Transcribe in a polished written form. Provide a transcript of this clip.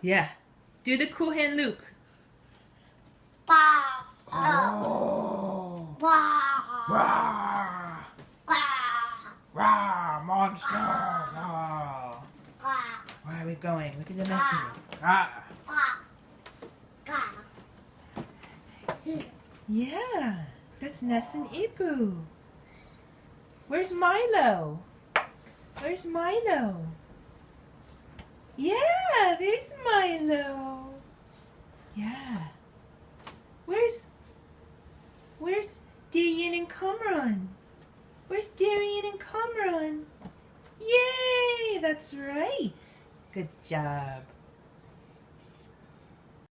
Yeah. Do the cool hand Luke. Wow. Oh. Wow. Rah. Wow. Rah. Monster. Rah. Wow. Where are we going? Look at the messenger. Ah. Yeah. That's Ness and Ibu. Where's Milo? Where's Milo? Yeah, there's Milo. Yeah. Where's Darian and Kamran? Where's Darian and Kamran? Yay! That's right. Good job.